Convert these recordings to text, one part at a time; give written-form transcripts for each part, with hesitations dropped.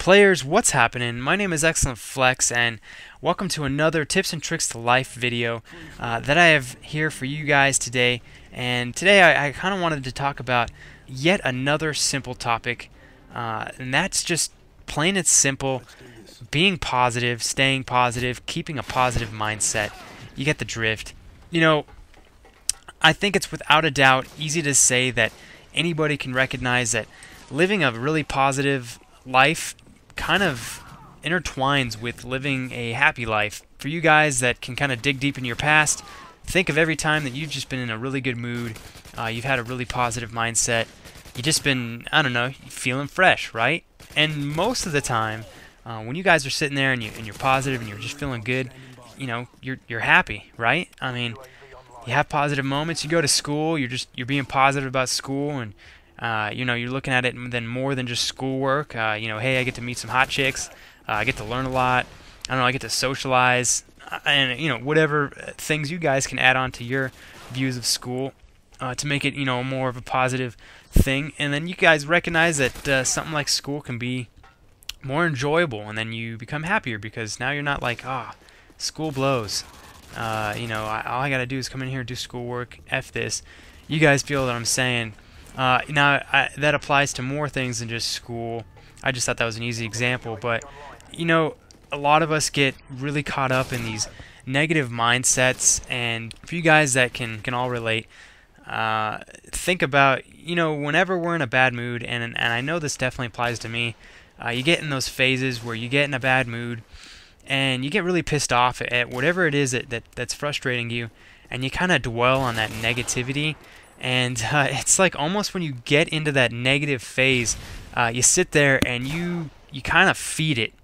Players, what's happening? My name is XilentFlex, and welcome to another Tips and Tricks to Life video that I have here for you guys today. And today I kind of wanted to talk about yet another simple topic, and that's just plain and simple, being positive, staying positive, keeping a positive mindset. You get the drift. You know, I think it's without a doubt easy to say that anybody can recognize that living a really positive life kind of intertwines with living a happy life. For you guys that can kind of dig deep in your past, think of every time that you've just been in a really good mood, you've had a really positive mindset, you've just been, I don't know, feeling fresh, right? And most of the time, when you guys are sitting there and you're positive and you're just feeling good, you know, you're happy, right? I mean, you have positive moments. You go to school, you're being positive about school, and you know, you're looking at it then more than just schoolwork. You know, hey, I get to meet some hot chicks. I get to learn a lot. I don't know, I get to socialize, and you know, whatever things you guys can add on to your views of school to make it, you know, more of a positive thing. And then you guys recognize that something like school can be more enjoyable, and then you become happier because now you're not like, school blows. You know, all I gotta do is come in here and do schoolwork. F this. You guys feel that I'm saying. That applies to more things than just school. I just thought that was an easy example, but you know, a lot of us get really caught up in these negative mindsets, and for you guys that can all relate, think about, you know, whenever we're in a bad mood, and I know this definitely applies to me, you get in those phases where you get in a bad mood and you get really pissed off at whatever it is that's frustrating you, and you kind of dwell on that negativity. And it's like almost when you get into that negative phase, you sit there and you kind of feed it.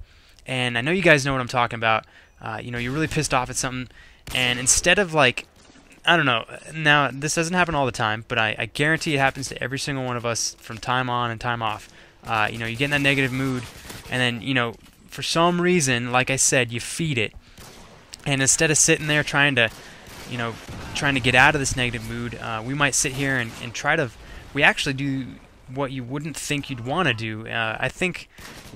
And I know you guys know what I'm talking about. You know, you're really pissed off at something, and instead of like, I don't know, now this doesn't happen all the time, but I guarantee it happens to every single one of us from time on and time off. You know, you get in that negative mood, and then, you know, for some reason, like I said, you feed it. And instead of sitting there trying to get out of this negative mood, we might sit here and we actually do what you wouldn't think you'd want to do. I think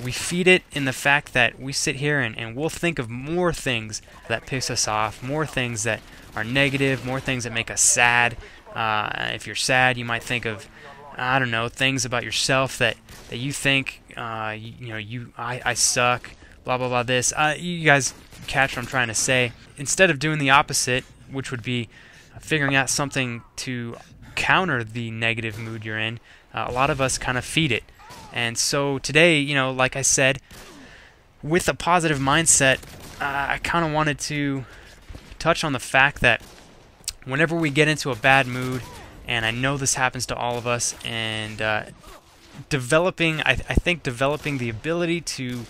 we feed it in the fact that we sit here and we'll think of more things that piss us off, more things that are negative, more things that make us sad. If you're sad, you might think of, I don't know, things about yourself that you think, I suck, blah, blah, blah, this. You guys catch what I'm trying to say. Instead of doing the opposite, which would be figuring out something to counter the negative mood you're in, a lot of us kind of feed it. And so today, you know, like I said, with a positive mindset, I kind of wanted to touch on the fact that whenever we get into a bad mood, and I know this happens to all of us, and I think developing the ability to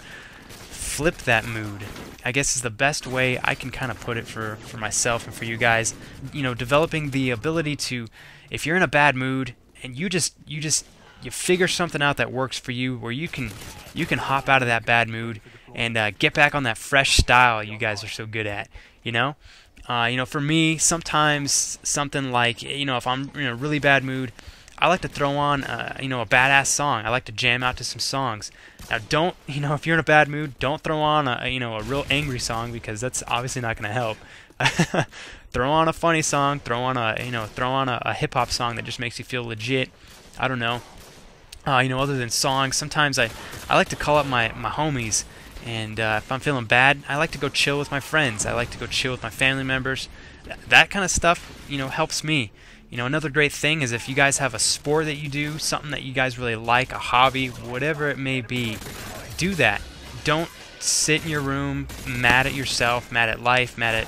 flip that mood, I guess, is the best way I can kind of put it for myself and for you guys. You know, developing the ability to, if you're in a bad mood and you figure something out that works for you, where you can hop out of that bad mood and get back on that fresh style you guys are so good at. You know, for me, sometimes something like, you know, if I'm in a really bad mood, I like to throw on, you know, a badass song. I like to jam out to some songs. Now, don't, you know, if you're in a bad mood, don't throw on a real angry song, because that's obviously not going to help. Throw on a funny song. Throw on a hip hop song that just makes you feel legit. I don't know. You know, other than songs, sometimes I like to call up my homies, and if I'm feeling bad, I like to go chill with my friends. I like to go chill with my family members. That kind of stuff, you know, helps me. You know, another great thing is if you guys have a sport that you do, something that you guys really like, a hobby, whatever it may be, do that. Don't sit in your room mad at yourself, mad at life, mad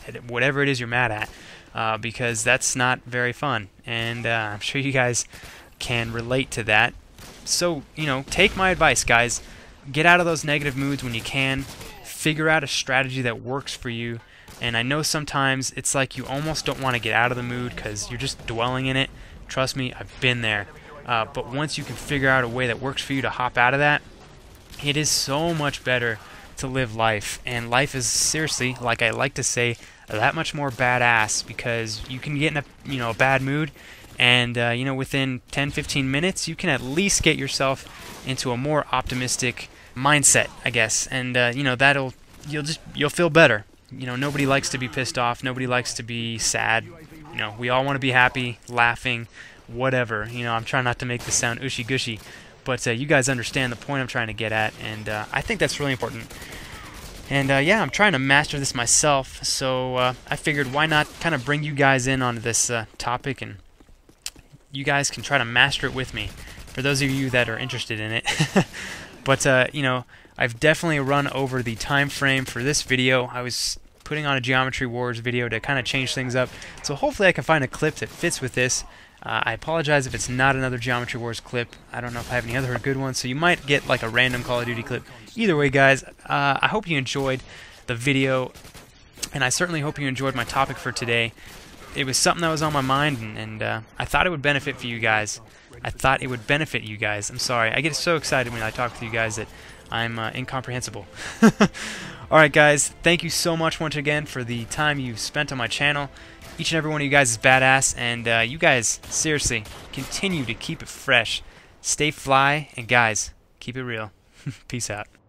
at whatever it is you're mad at, because that's not very fun. And I'm sure you guys can relate to that. So, you know, take my advice, guys. Get out of those negative moods when you can. Figure out a strategy that works for you. And I know sometimes it's like you almost don't want to get out of the mood because you're just dwelling in it. Trust me, I've been there. But once you can figure out a way that works for you to hop out of that, it is so much better to live life. And life is, seriously, like I like to say, that much more badass, because you can get in a bad mood, and you know, within 10-15 minutes you can at least get yourself into a more optimistic mindset, I guess, and you know, you'll feel better. You know, nobody likes to be pissed off. Nobody likes to be sad. You know, we all want to be happy, laughing, whatever. You know, I'm trying not to make this sound ushy-gushy, but you guys understand the point I'm trying to get at, and I think that's really important. And yeah, I'm trying to master this myself, so I figured why not kind of bring you guys in on this topic, and you guys can try to master it with me, for those of you that are interested in it. But, you know, I've definitely run over the time frame for this video. I was putting on a Geometry Wars video to kind of change things up, so hopefully I can find a clip that fits with this. I apologize if it's not another Geometry Wars clip. I don't know if I have any other good ones, so you might get like a random Call of Duty clip. Either way, guys, I hope you enjoyed the video, and I certainly hope you enjoyed my topic for today. It was something that was on my mind, and I thought it would benefit for you guys. I thought it would benefit you guys. I'm sorry. I get so excited when I talk with you guys that I'm incomprehensible. Alright, guys, thank you so much once again for the time you've spent on my channel. Each and every one of you guys is badass, and you guys, seriously, continue to keep it fresh. Stay fly, and guys, keep it real. Peace out.